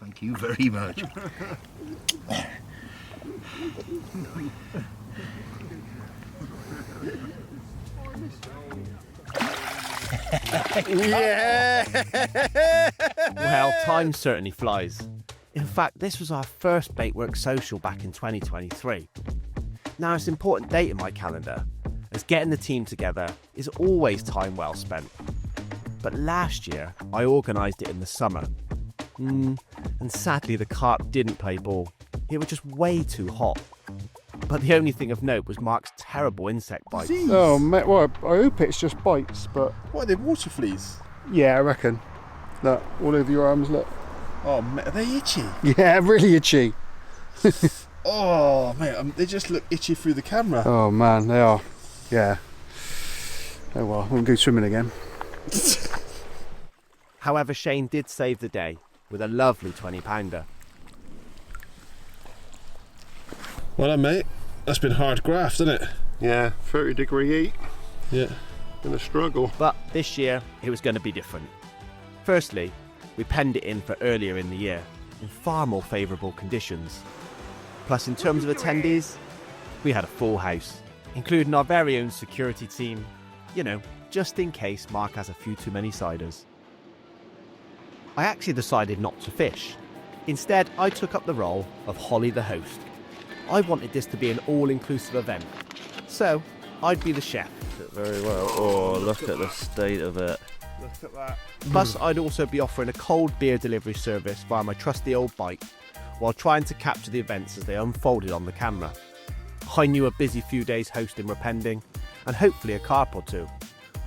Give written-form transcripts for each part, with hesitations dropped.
Thank you very much. Yeah! Well, time certainly flies. In fact, this was our first Baitworks social back in 2023. Now, it's an important date in my calendar, as getting the team together is always time well spent. But last year, I organised it in the summer. And sadly, the CARP didn't play ball. It was just way too hot. But the only thing of note was Mark's terrible insect bites. Oh, mate, well, I hope it's just bites, but... What are they, water fleas? Yeah, I reckon. Look, all over your arms, look. Oh, mate, are they itchy? Yeah, really itchy. Oh, mate, they just look itchy through the camera. Oh, man, they are. Yeah. Oh, well, we'll go swimming again. However, Shane did save the day with a lovely 20-pounder. Well done, mate. That's been hard graft, hasn't it? Yeah, 30-degree heat. Yeah. Been a struggle. But this year, it was going to be different. Firstly, we penned it in for earlier in the year, in far more favourable conditions. Plus, in terms of attendees, we had a full house, including our very own security team, you know, just in case Mark has a few too many ciders. I actually decided not to fish. Instead, I took up the role of Holly the host. I wanted this to be an all-inclusive event, so I'd be the chef. Very well. Oh, look at the state of it. Look at that. Plus, I'd also be offering a cold beer delivery service via my trusty old bike, while trying to capture the events as they unfolded on the camera. I knew a busy few days hosting Repending, and hopefully a carp or two.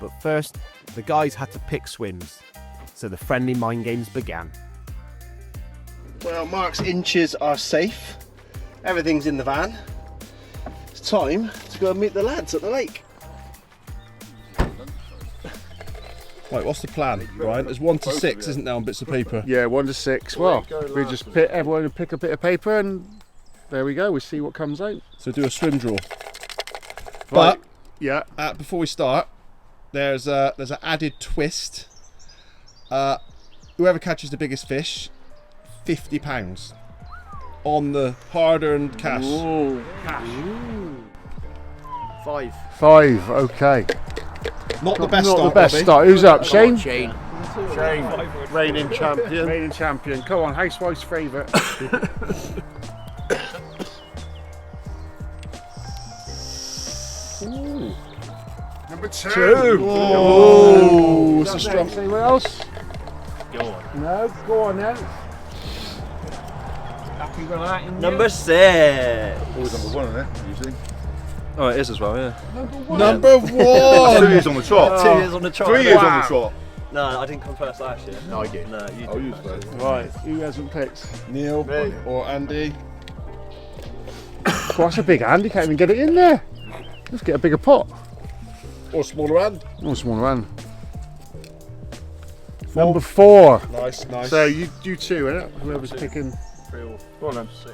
But first, the guys had to pick swims, so the friendly mind games began. Well, Mark's inches are safe. Everything's in the van. It's time to go and meet the lads at the lake. Right, what's the plan, Brian? There's 1 to 6, isn't there, on bits of paper? Yeah, 1 to 6. Well, we just pick, everyone will pick a bit of paper and there we go. We see what comes out. So do a swim draw. Right. But Yeah. before we start, there's an added twist. Whoever catches the biggest fish, £50 on the hard-earned cash. Ooh. Five. 5. Okay. Not the best Not start, the best Bobby. start. Who's up? Shane? Shane. Reigning champion. Reigning champion. Come on, housewife's favourite. Ooh. Number 2. Oh, it's a strong. Anyone else? Go on. No, go on then. Happy with that? Number 6. Always number 1, isn't it? Usually. Oh, it is as well, yeah. Number 1. 2 years on the trot. 2 years on the trot. 3 years on the trot. No, I didn't come first last year. No, I did. No, you Oh, did. you first. Right, who hasn't picked? Neil or Andy. Oh, that's a big hand, you can't even get it in there. Let's get a bigger pot. Or smaller hand. Oh, smaller hand. Number 4. Nice, nice. So you do 2, innit? Whoever's picking. 3 or Go on then. 6.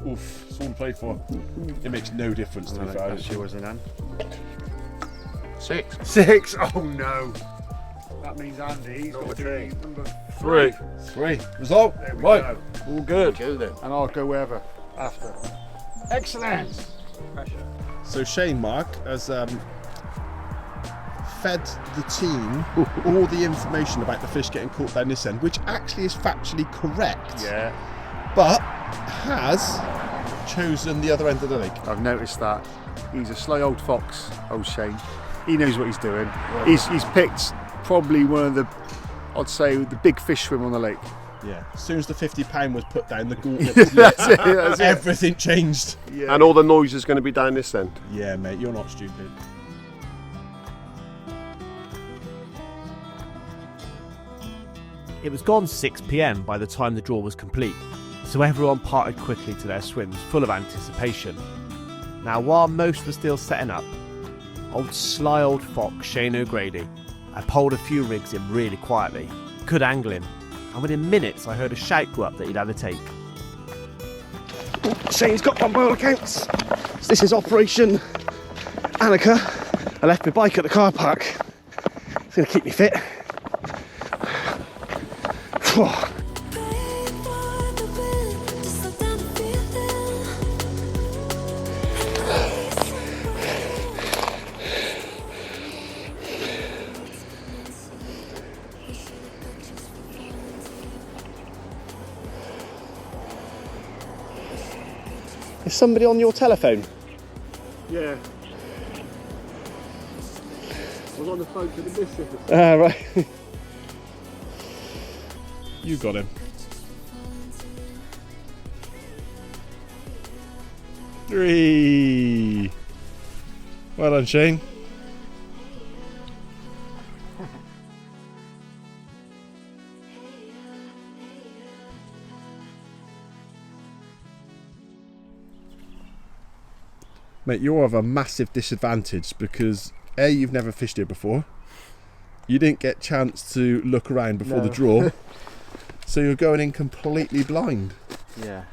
Oof. It's all played for. It makes no difference to be fair. That's yours in hand. 6. 6. Oh no. That means Andy's got to do number 3. 3. Result. There we Right. go. All good. Go then. And I'll go wherever after. Excellent. Pressure. So Shane Mark has fed the team all the information about the fish getting caught down this end, which actually is factually correct. Yeah. But has chosen the other end of the lake. I've noticed that. He's a sly old fox, old Shane. He knows what he's doing. He's picked probably one of the, I'd say, the big fish swim on the lake. Yeah. As soon as the £50 was put down, the gauntlet was lit. That's it, that's it. Everything changed. Yeah. And all the noise is going to be down this end. Yeah, mate, you're not stupid. It was gone 6 PM by the time the draw was complete, so everyone parted quickly to their swims, full of anticipation. Now, while most were still setting up, sly old fox Shane O'Grady had pulled a few rigs in really quietly, good angling, and within minutes I heard a shout go up that he'd had a take. Shane's got one by all accounts. This is Operation Annika. I left my bike at the car park. It's going to keep me fit. Is somebody on your telephone? Yeah. I was on the phone to the missus. Ah, right. You got him. 3. Well done, Shane. Mate, you're of a massive disadvantage because A, you've never fished here before. You didn't get a chance to look around before the draw. So you're going in completely blind. Yeah.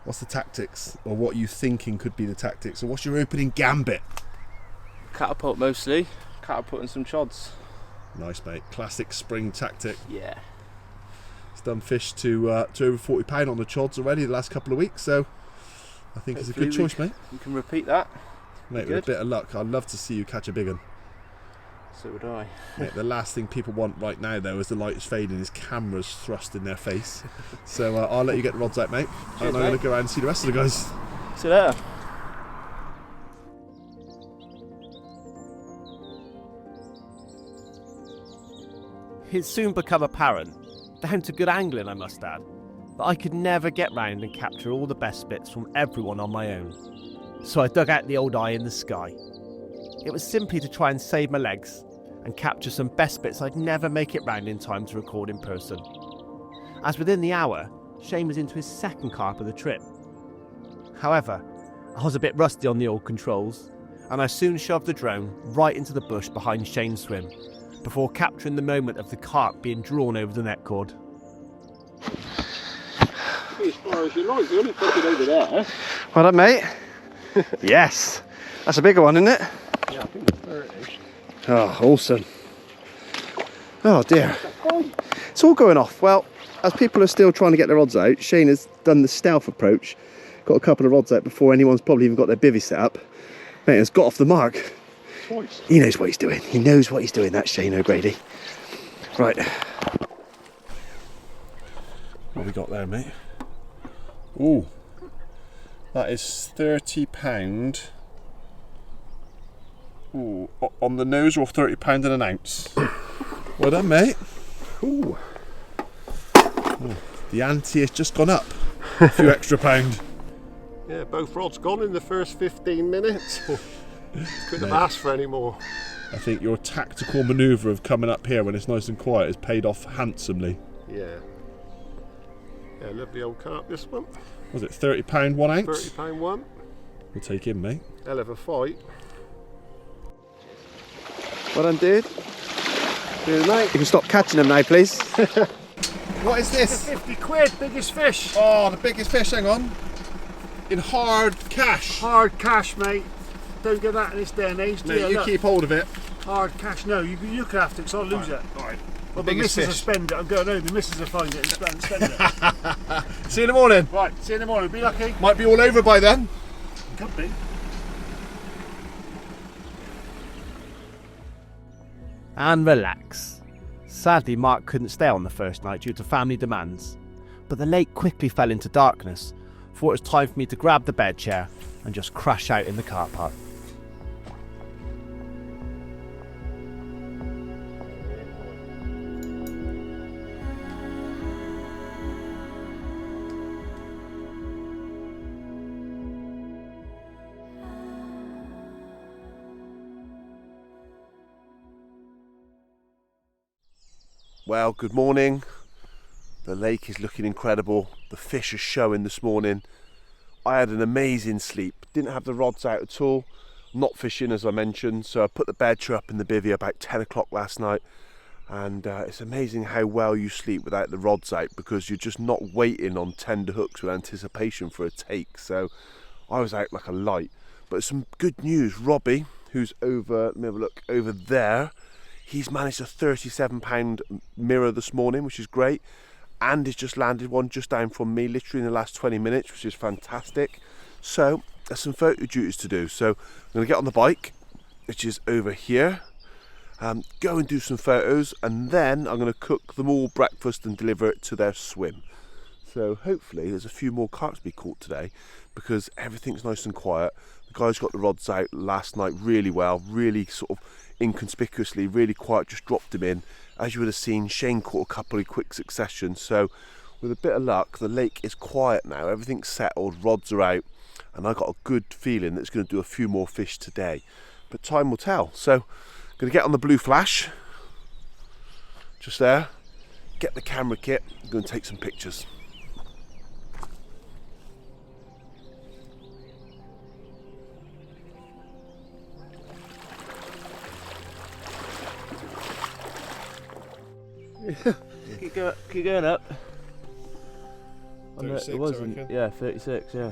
What's the tactics, or what you thinking could be the tactics, or what's your opening gambit? Catapult mostly. Catapulting some chods. Nice, mate. Classic spring tactic. Yeah. It's done fish to over £40 on the chods already the last couple of weeks, so I think it's a good choice, mate. You can repeat that. Mate, with a bit of luck, I'd love to see you catch a big one. So would I. Mate, the last thing people want right now, though, as the light is fading, is cameras thrust in their face. So I'll let you get the rods out, mate. Cheers, and I'm going to go around and see the rest of the guys. See you later. It soon become apparent, down to good angling I must add, that I could never get round and capture all the best bits from everyone on my own. So I dug out the old eye in the sky. It was simply to try and save my legs and capture some best bits I'd never make it round in time to record in person. As within the hour, Shane was into his second carp of the trip. However, I was a bit rusty on the old controls, and I soon shoved the drone right into the bush behind Shane's swim, before capturing the moment of the carp being drawn over the net cord. As far as you like, you only put it over there. Well done, mate. Yes. That's a bigger one, isn't it? Yeah, I think it's 30. Oh, awesome. Oh dear. It's all going off. Well, as people are still trying to get their rods out, Shane has done the stealth approach. Got a couple of rods out before anyone's probably even got their bivvy set up. Mate, has got off the mark. Twice. He knows what he's doing. He knows what he's doing, that's Shane O'Grady. Right. What we got there, mate? Ooh. That is £30. Ooh, on the nose, or £30 an ounce. Well done, mate. Ooh. Ooh. The ante has just gone up a few extra pound. Yeah, both rods gone in the first 15 minutes. Couldn't have asked for any more. I think your tactical manoeuvre of coming up here when it's nice and quiet has paid off handsomely. Yeah. Yeah, lovely old carp, this one. Was it £30 1 ounce? £30 one. We'll take him, mate. Hell of a fight. Well done, dude. Cheers, mate. You can stop catching them now, please. What is this? 50 quid, biggest fish. Oh, the biggest fish, hang on. In hard cash. Hard cash, mate. Don't get that in this day and age, do Mate, you Look, keep hold of it. hard cash. No, you can have to, because I'll lose it. Alright. Well, the biggest missus will fish. spend it. I'm going home. The missus will find it and spend it. See you in the morning. Right, see you in the morning. Be lucky. Might be all over by then. Could be. And relax. Sadly, Mark couldn't stay on the first night due to family demands, but the lake quickly fell into darkness, for it was time for me to grab the bed chair and just crash out in the car park. Well, good morning. The lake is looking incredible. The fish are showing this morning. I had an amazing sleep. Didn't have the rods out at all. Not fishing, as I mentioned, so I put the bed chair up in the bivvy about 10 o'clock last night. And it's amazing how well you sleep without the rods out, because you're just not waiting on tender hooks with anticipation for a take. So I was out like a light. But some good news. Robbie, who's over, let me have a look, over there, he's managed a £37 mirror this morning, which is great. And he's just landed one just down from me, literally in the last 20 minutes, which is fantastic. So there's some photo duties to do. So I'm going to get on the bike, which is over here, go and do some photos, and then I'm going to cook them all breakfast and deliver it to their swim. So hopefully there's a few more carp to be caught today, because everything's nice and quiet. The guys got the rods out last night really well, really sort of inconspicuously, really quiet, just dropped them in. As you would have seen, Shane caught a couple in quick succession. So with a bit of luck, the lake is quiet now, everything's settled, rods are out, and I got a good feeling that it's going to do a few more fish today. But time will tell. So I'm going to get on the blue flash, just there, get the camera kit, I'm going to take some pictures. Keep going up. 36, It was, I reckon. yeah, 36, yeah.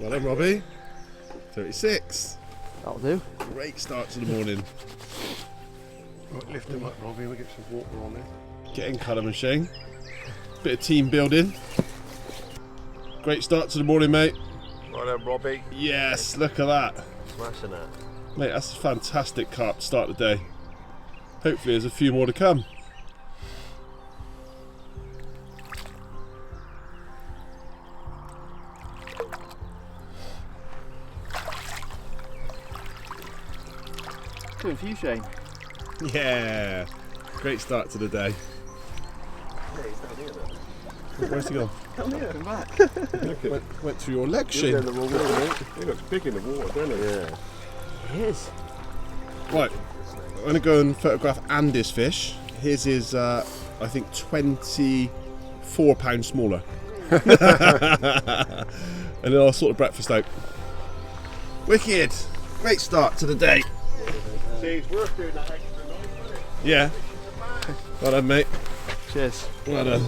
Well done, Robbie. 36. That'll do. Great start to the morning. Right, lift him up, Robbie, we'll get some water on there. Get in, Callum and Shane. Bit of team building. Great start to the morning, mate. Right then, Robbie. Yes, look at that. Smashing that. Mate, that's a fantastic carp to start the day. Hopefully there's a few more to come. Good for you, Shane. Yeah, great start to the day. Where's he gone? Come back. Look at Went through your leg, You're Shane. going the wrong way, mate. He looks big in the water, doesn't he? Yeah. It is. Right, I'm going to go and photograph Andy's fish. His is, I think, 24 pounds smaller. And then I'll sort the breakfast out. Wicked! Great start to the day. See, it's worth doing that extra noise, isn't it? Yeah. Well done, mate. Cheers. Well done.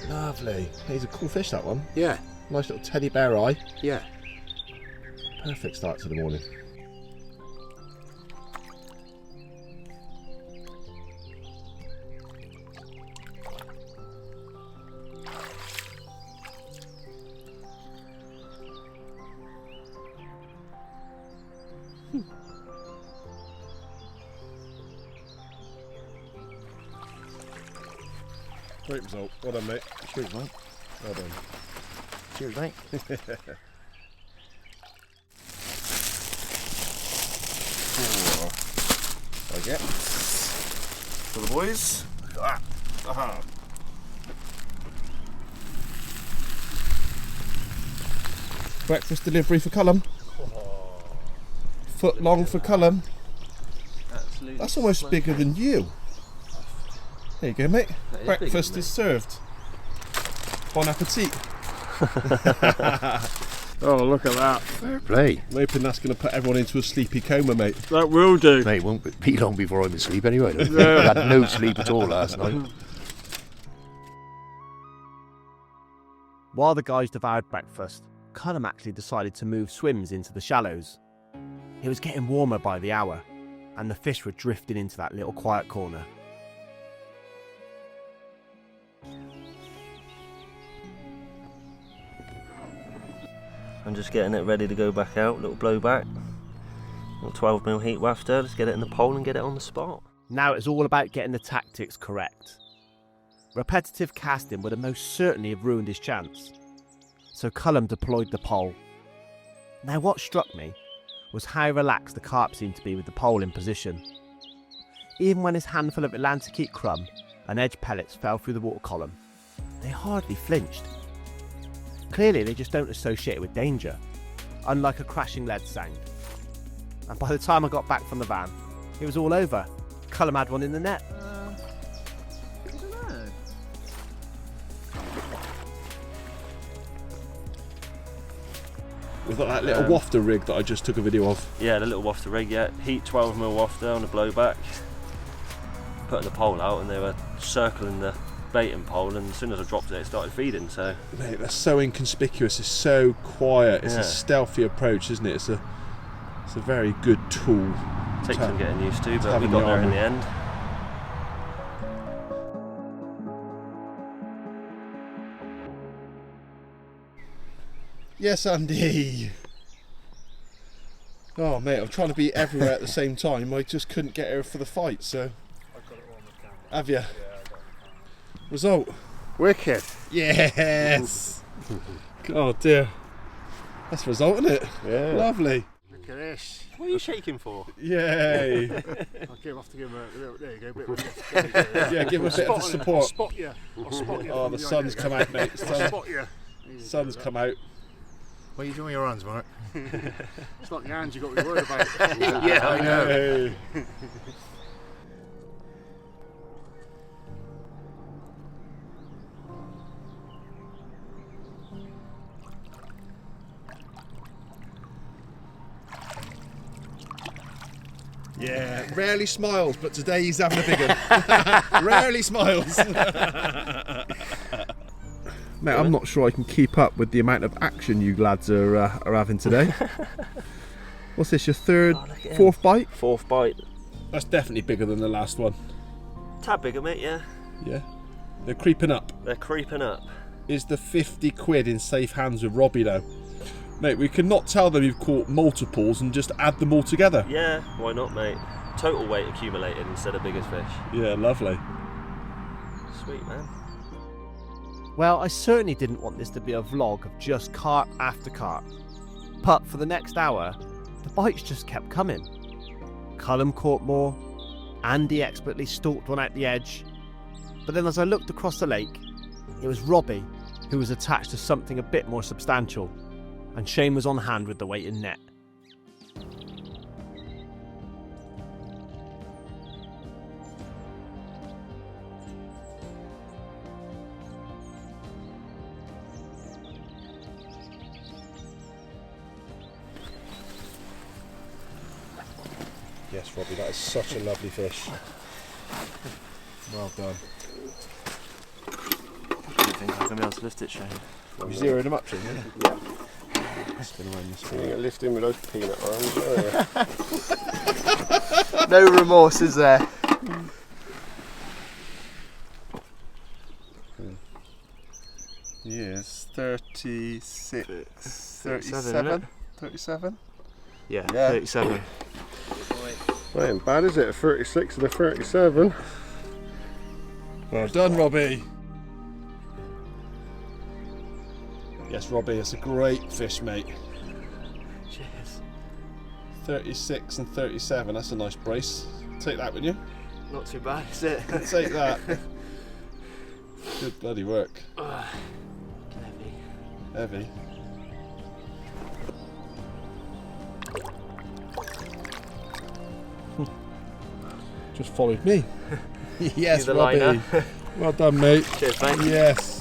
Lovely. He's a cool fish, that one. Yeah, Nice little teddy bear eye. yeah. Perfect start to the morning. Great result. Well done, mate. Cheers, mate. Well done. Cheers, mate. I get for the boys. Look at that. Aha. Breakfast delivery for Cullum. Foot long for Cullum. Absolutely. That's almost bigger than you. There you go, mate. That is Breakfast bigger is served. Bon appetit. Oh, look at that. Fair play. I'm hoping that's going to put everyone into a sleepy coma, mate. That will do. Mate, it won't be long before I'm asleep anyway. I had no sleep at all last night. While the guys devoured breakfast, Cullum actually decided to move swims into the shallows. It was getting warmer by the hour, and the fish were drifting into that little quiet corner. I'm just getting it ready to go back out, little blowback. Little 12mm heat wafter, let's get it in the pole and get it on the spot. Now it's all about getting the tactics correct. Repetitive casting would have most certainly have ruined his chance. So Cullum deployed the pole. Now what struck me was how relaxed the carp seemed to be with the pole in position. Even when his handful of Atlantic crumb and edge pellets fell through the water column, they hardly flinched. Clearly they just don't associate it with danger, unlike a crashing lead sound. And by the time I got back from the van, it was all over. Cullum had one in the net. I don't know. We've got that little wafter rig that I just took a video of. Yeah, the little wafter rig, yeah. Heat 12mm wafter on the blowback. Putting the pole out and they were circling the baiting pole, and as soon as I dropped it started feeding, so. Mate, they're so inconspicuous, it's so quiet, it's Yeah. a stealthy approach, isn't it? It's a very good tool. Takes some getting used to, but we having got the there in armour. the end. Yes, Andy. Oh, mate, I'm trying to be everywhere at the same time. I just couldn't get here for the fight, so. I've got it all on the camera. Have you? Yeah, I got it. Result? Wicked. Yes. Oh dear. That's the result, isn't it? Yeah. Lovely. Look at this. What are you shaking for? Yay. I'll have to give him a little, there you go, a bit of a lift. There you go. Yeah, give him a bit of I'll support. spot you. I'll spot you. Oh, from the behind. sun's There come you go. out, mate. I'll spot you. Sun's come out. What are you doing with your hands, Mark? It's not the hands you've got to be worried about. Yeah, I know. Hey. Yeah, rarely smiles, but today he's having a big one. Rarely smiles. Mate, I'm not sure I can keep up with the amount of action you lads are having today. What's this, your fourth bite? Fourth bite. That's definitely bigger than the last one. Tad bigger, mate, yeah. Yeah. They're creeping up. They're creeping up. Is the 50 quid in safe hands with Robbie now? Mate, we can not tell them you've caught multiples and just add them all together. Yeah, why not, mate? Total weight accumulated instead of biggest fish. Yeah, lovely. Sweet, man. Well, I certainly didn't want this to be a vlog of just carp after carp. But for the next hour, the bites just kept coming. Cullum caught more, Andy expertly stalked one out the edge. But then as I looked across the lake, it was Robbie who was attached to something a bit more substantial, and Shane was on hand with the waiting net. Yes, Robbie, that is such a lovely fish. Well done. I don't think I'm going to be able to lift it, Shane. You zeroed him up, Shane? Yeah. Spin around this You ain't gonna lift him with those peanut arms, are you? No remorse, is there? Yes, 36, 37? 37? Yeah, Yeah. 37. Well, ain't bad, is it? A 36 and a 37. Well done, Robbie. Yes, Robbie, it's a great fish, mate. Cheers. 36 and 37, that's a nice brace. Take that, wouldn't you? Not too bad, is it? Take that. Good bloody work. Heavy. Heavy. Just followed me. Yes, You're the Robbie. liner. Well done, mate. Cheers, mate. Yes.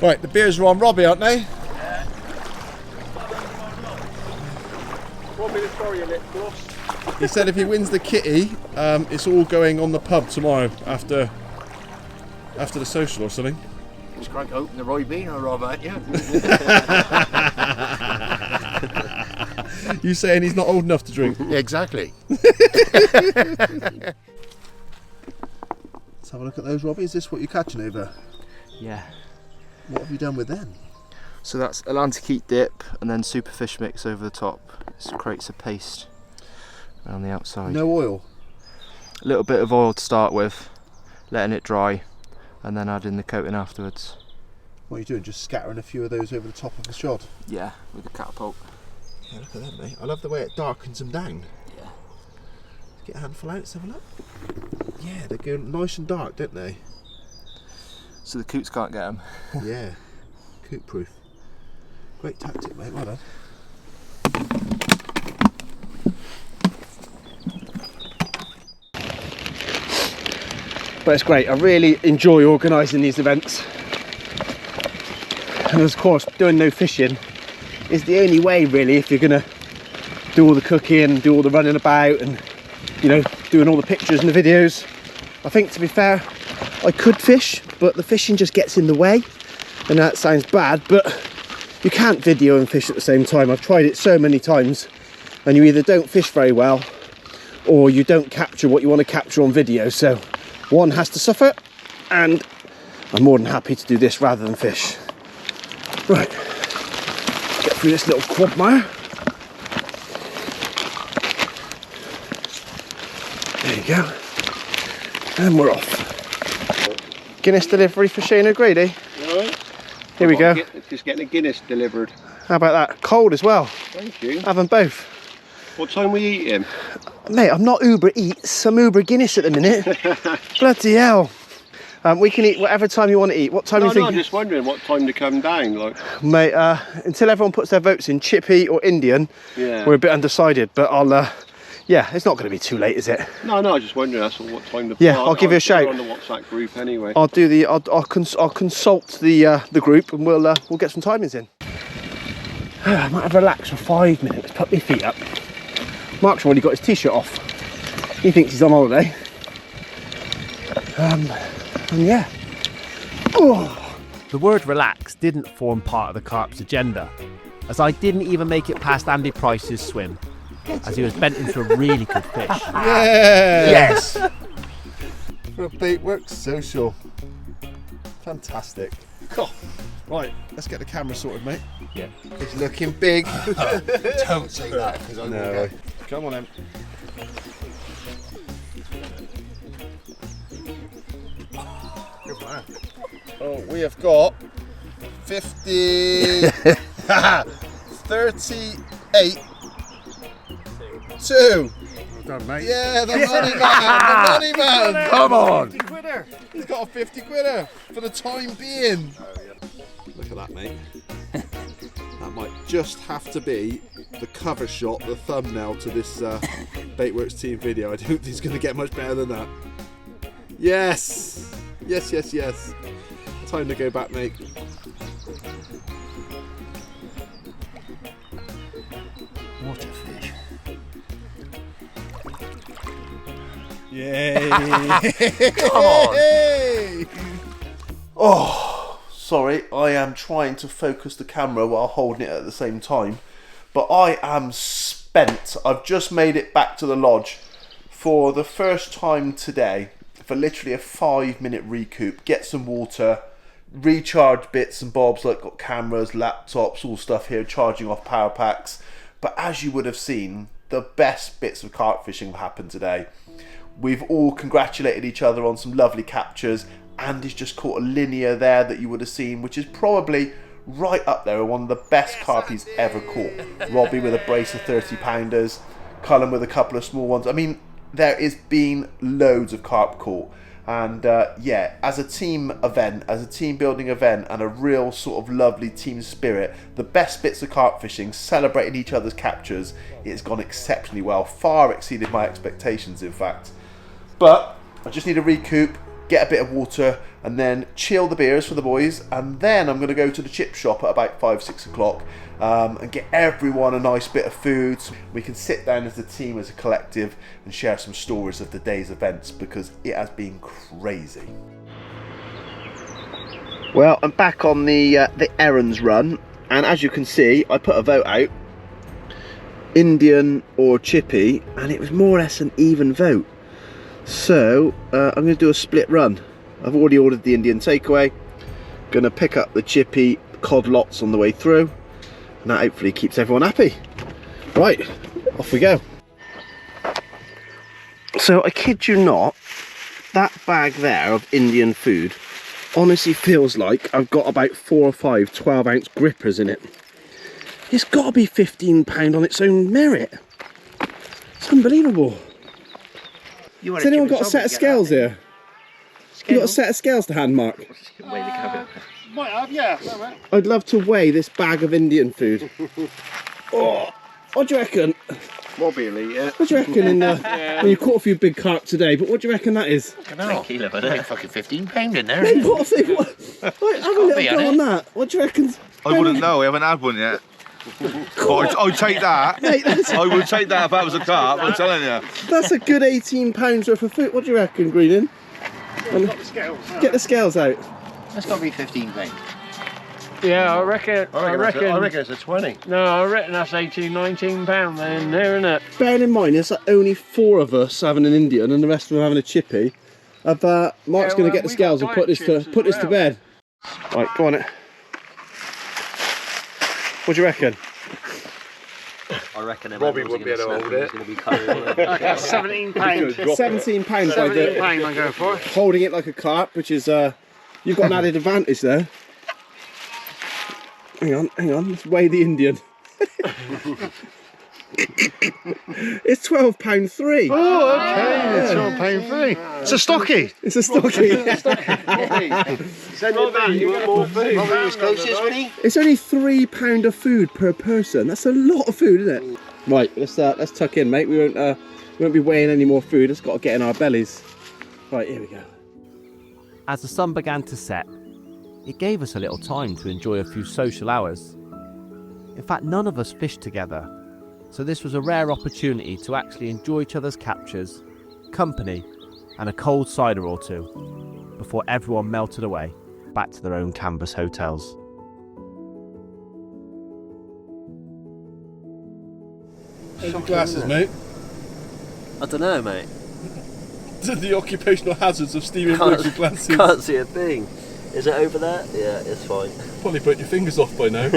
Right, the beers are on Robbie, aren't they? Want me to throw you a lip gloss? He said if he wins the kitty, it's all going on the pub tomorrow after the social or something. Just crank open the Ribena, Rob, ain't you? You saying he's not old enough to drink? Exactly. Let's have a look at those, Robbie. Is this what you're catching over? Yeah. What have you done with them? So that's Atlantic heat dip and then super fish mix over the top. This creates a paste around the outside. No oil? A little bit of oil to start with, letting it dry, and then adding the coating afterwards. What are you doing? Just scattering a few of those over the top of the shot? Yeah, with the catapult. Yeah, look at that, mate. I love the way it darkens them down. Yeah. Get a handful out, let's have a look. Yeah, they go nice and dark, don't they? So the coots can't get them. Yeah. Coot proof. Great tactic, mate. Well done. But it's great. I really enjoy organising these events. And of course, doing no fishing is the only way, really, if you're going to do all the cooking and do all the running about and, you know, doing all the pictures and the videos. I think, to be fair, I could fish, but the fishing just gets in the way. And that sounds bad, but you can't video and fish at the same time. I've tried it so many times, and you either don't fish very well or you don't capture what you want to capture on video. So one has to suffer, and I'm more than happy to do this rather than fish. Right, get through this little quagmire. There you go. And we're off. Guinness delivery for Shane O'Grady. Right. Here we go. Just getting a Guinness delivered. How about that? Cold as well. Thank you. Have them both. What time are we eating? Mate, I'm not Uber Eats, I'm Uber Guinness at the minute. Bloody hell. We can eat whatever time you want to eat. What time do you think? I'm just wondering what time to come down. Like, mate, until everyone puts their votes in, chippy or Indian, yeah. we're a bit undecided. But yeah, it's not going to be too late, is it? No, I was just wondering. That's what time to. Yeah, I'll give you a shout. On the WhatsApp group anyway. I'll do the. I'll consult the group, and we'll get some timings in. I might have relaxed for 5 minutes. Put my feet up. Mark's already got his t-shirt off. He thinks he's on holiday. And yeah. Oh. The word relax didn't form part of the CARP's agenda, as I didn't even make it past Andy Price's swim, as he was bent into a really good fish. Yeah! Yes! For a Baitworks social. Fantastic. Cool. Right, let's get the camera sorted, mate. Yeah. It's looking big. Don't say that because I No. Come on, Em. Good man. Oh, we have got 50, 38, 2. Well done, mate. Yeah, the money man, the money man. Come on. 50 quidder. He's got a 50 quidder for the time being. Look at that, mate. That might just have to be the cover shot, the thumbnail to this Baitworks team video. I don't think it's going to get much better than that. Yes! Yes, yes, yes. Time to go back, mate. What a fish. Yay! Come on! Oh, sorry, I am trying to focus the camera while holding it at the same time, but I am spent. I've just made it back to the lodge for the first time today for literally a 5-minute recoup, get some water, recharge bits and bobs, like got cameras, laptops, all stuff here, charging off power packs. But as you would have seen, the best bits of carp fishing have happened today. We've all congratulated each other on some lovely captures. Andy's just caught a linear there that you would have seen, which is probably right up there with one of the best carp he's ever caught. Robbie with a brace of 30-pounders, Cullen with a couple of small ones. I mean, there has been loads of carp caught. And yeah, as a team event, as a team building event, and a real sort of lovely team spirit, the best bits of carp fishing, celebrating each other's captures, it's gone exceptionally well, far exceeded my expectations in fact. But I just need a recoup, get a bit of water, and then chill the beers for the boys, and then I'm going to go to the chip shop at about 5-6 o'clock and get everyone a nice bit of food so we can sit down as a team, as a collective, and share some stories of the day's events, because it has been crazy. Well, I'm back on the errands run, and as you can see, I put a vote out, Indian or chippy, and it was more or less an even vote. So I'm going to do a split run. I've already ordered the Indian takeaway, going to pick up the chippy cod lots on the way through, and that hopefully keeps everyone happy. Right, off we go. So I kid you not, that bag there of Indian food honestly feels like I've got about 4 or 5 12-ounce grippers in it. It's got to be £15 on its own merit. It's unbelievable. Has anyone got a set of scales here? You got a set of scales to hand, Mark? Might have, yeah. I'd love to weigh this bag of Indian food. Oh, what do you reckon? Robbie will eat it. What do you reckon in well, you caught a few big carp today, but what do you reckon that is? Kilo, but there's fucking £15 in there. Hey, what have a little go on that. What do you reckon? I wouldn't know, we haven't had one yet. But I'd take that. Mate, I would take that if that was a carp, I'm telling you. That's a good £18 worth of food. What do you reckon, Greenan? Get the scales out. That's got to be £15. Yeah, I reckon it's a 20. No, I reckon that's £18-19 then, there, isn't it? Bearing in mind, there's only 4 of us having an Indian and the rest of them having a chippy. Mark's going to get the scales and put this to bed. Right, go on it. What do you reckon? I reckon Robbie wouldn't be able to hold it. £17. £17 £17 I go for. holding it like a carp, which is You've got an added advantage there. Hang on, let's weigh the Indian. It's £12.3. Oh, okay, it's £12.3. It's a stocky. It's a stocky. Send it back, you got more food. Robin was closest, wasn't he? It's only £3 of food per person. That's a lot of food, isn't it? Right, let's tuck in, mate. We won't be weighing any more food. It's got to get in our bellies. Right, here we go. As the sun began to set, it gave us a little time to enjoy a few social hours. In fact, none of us fished together, so this was a rare opportunity to actually enjoy each other's captures, company, and a cold cider or two, before everyone melted away back to their own canvas hotels. How's your glasses, mate? I don't know, mate. The occupational hazards of steaming wood with glasses. Can't see a thing. Is it over there? Yeah, it's fine. Probably burnt your fingers off by now.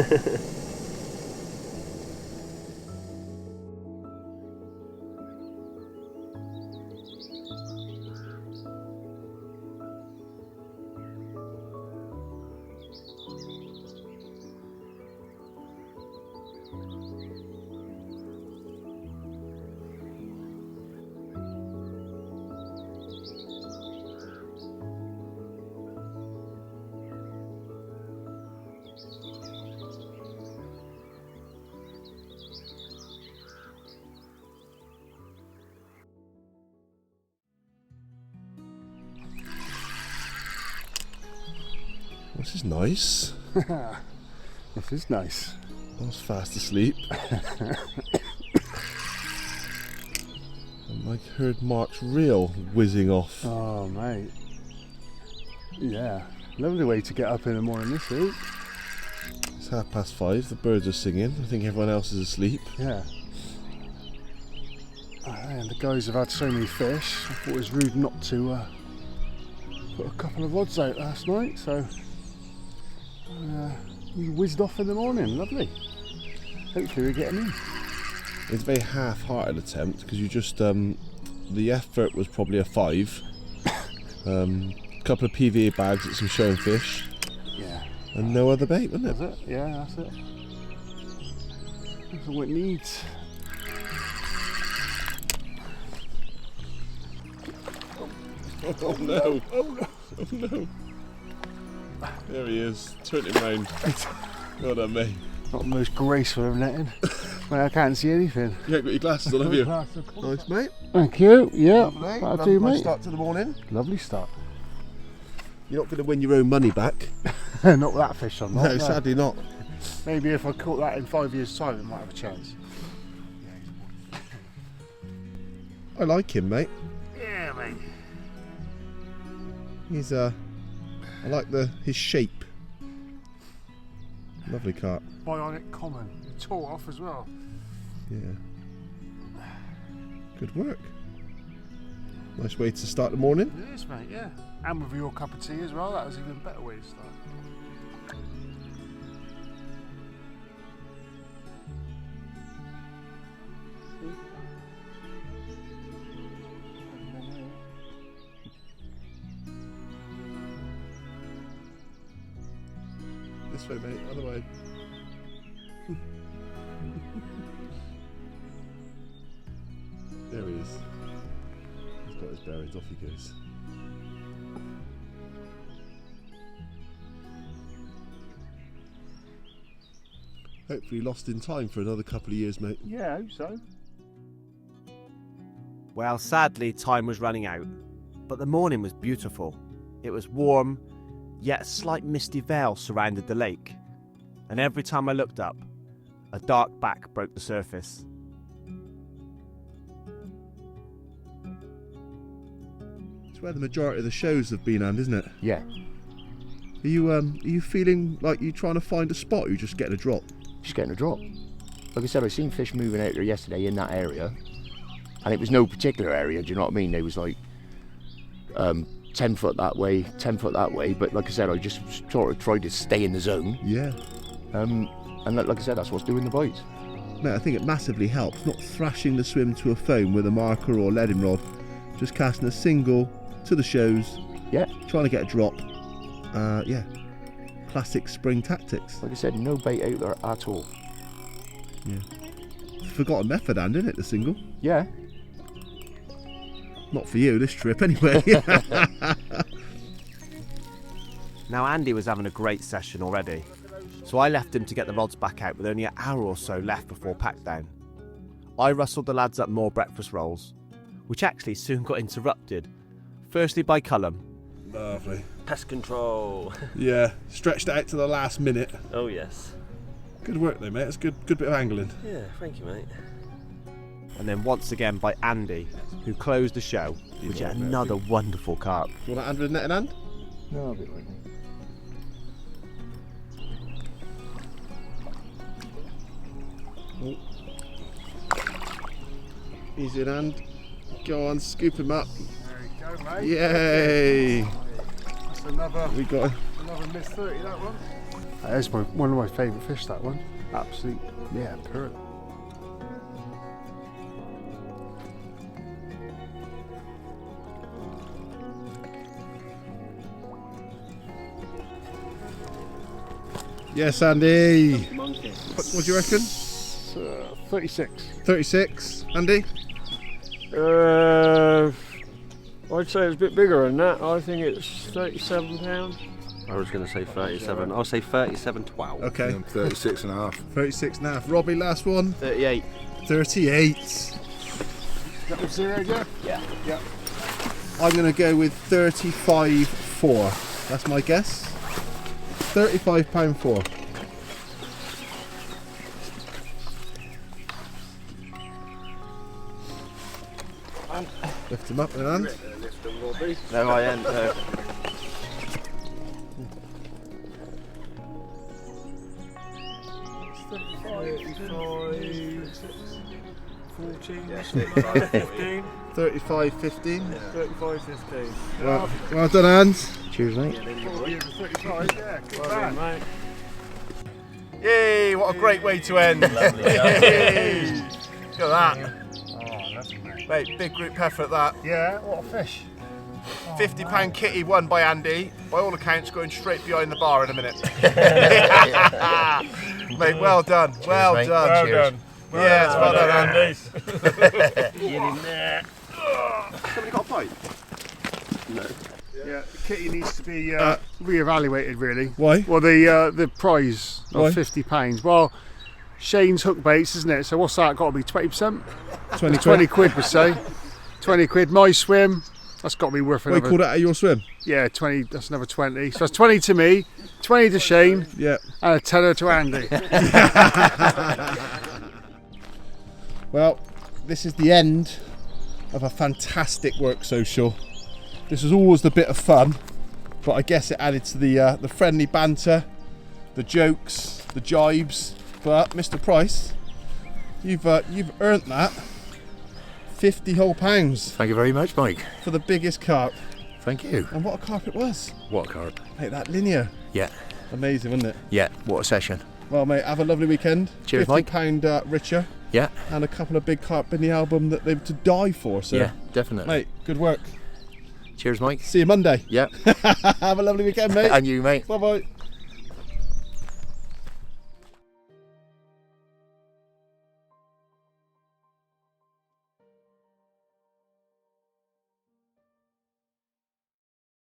This is nice. This is nice. I was fast asleep. And I heard Mark's reel whizzing off. Oh, mate. Yeah, lovely way to get up in the morning this week. It's 5:30, the birds are singing. I think everyone else is asleep. Yeah. And the guys have had so many fish, I thought it was rude not to put a couple of rods out last night, so we whizzed off in the morning. Lovely. Hopefully we get them in. It's a very half-hearted attempt because you just the effort was probably a 5. A couple of PVA bags at some showing fish. Yeah. And no other bait, wasn't it? That's it. Yeah, that's it. That's all it needs. Oh no! Oh no! There he is. Turn him round. Well done, mate. Not the most graceful of netting. Well, I can't see anything. You haven't got your glasses on, have you? Nice, mate. Thank you. Yeah. Lovely. That'll do, mate. Start to the morning. Lovely start. You're not going to win your own money back. Not with that fish on. No, sadly not. Maybe if I caught that in 5 years' time, I might have a chance. I like him, mate. Yeah, mate. He's I like his shape. Lovely carp. Bionic common. It tore off as well. Yeah. Good work. Nice way to start the morning. It is, mate, yeah. And with your cup of tea as well, that was even a better way to start. This way, mate. Other way. There he is. He's got his bearings. Off he goes. Hopefully lost in time for another couple of years, mate. Yeah, I hope so. Well, sadly, time was running out, but the morning was beautiful. It was warm, yet a slight misty veil surrounded the lake, and every time I looked up, a dark back broke the surface. It's where the majority of the shows have been, and isn't it? Yeah. Are you feeling like you're trying to find a spot, or you're just getting a drop? Just getting a drop. Like I said, I seen fish moving out there yesterday in that area, and it was no particular area, do you know what I mean? They was like 10 foot that way, 10 foot that way, but like I said, I just sort of tried to stay in the zone. Yeah. And like I said, that's what's doing the bites. Mate, I think it massively helps not thrashing the swim to a foam with a marker or leading rod, just casting a single to the shows, yeah, trying to get a drop, yeah, classic spring tactics. Like I said, no bait out there at all. Yeah. Forgotten method, Andy, isn't it, the single? Yeah. Not for you this trip, anyway. Now Andy was having a great session already, so I left him to get the rods back out with only an hour or so left before pack down. I rustled the lads up more breakfast rolls, which actually soon got interrupted, firstly by Cullum. Lovely. Pest control. Yeah, stretched it out to the last minute. Oh yes. Good work though, mate. It's good bit of angling. Yeah, thank you, mate. And then once again by Andy, who closed the show, which had another wonderful carp. You want to hand with a net in hand? No, I'll be right. Oh. Easy in hand. Go on, scoop him up. There you go, mate. Yay! That's another Miss 30, that one. That is one of my favourite fish, that one. Absolute, yeah, pearl. Yes, Andy. Monkey. What do you reckon? 36. 36, Andy? I'd say it's a bit bigger than that. I think it's £37. I was going to say 37. I'll say 37.12. Okay. 36 and a half. 36 and a half. Robbie, last one? 38. 38. Got the zero, yeah? Yeah. I'm going to go with 35.4. That's my guess. £35.4. Lift him up in hand. No, I ain't. No. £15. 35.15. 35.15. Well done, Hans. Cheers, mate. 35, yeah, good man. Mate. Yay, what a great way to end. Lovely, Yay. Look at that. Oh, lovely, mate. Mate, big group effort that. Yeah, what a fish. £50 kitty won by Andy. By all accounts, going straight behind the bar in a minute. Mate, well done. Well mate. done. Well Cheers. done. Yes, well done, Andy. Get in there. Somebody got a bite? Yeah, the kitty needs to be re-evaluated, really. Why? Well, the prize Why? of £50. Well, Shane's hook baits, isn't it? So what's that got to be? 20%? 20 quid, would say. 20 quid. My swim, that's got to be worth What you another. called it at your swim? Yeah, 20. That's another 20. So that's 20 to me, 20 to Shane, Yeah. and a tenner to Andy. Well, this is the end of a fantastic work social. This was always the bit of fun, but I guess it added to the friendly banter, the jokes, the jibes. But Mr. Price, you've earned that £50 whole Thank you very much, Mike. for the biggest carp. Thank you. And what a carp it was! What carp? Mate, that linear, Yeah. amazing, wasn't it? Yeah. What a session. Well, mate, have a lovely weekend. Cheers, Mike. £50 richer, Yeah. and a couple of big carp in the album that they were to die for. So, Yeah. Definitely. mate, good work. Cheers, Mike. See you Monday. Yeah. Have a lovely weekend, mate. And you, mate. Bye bye.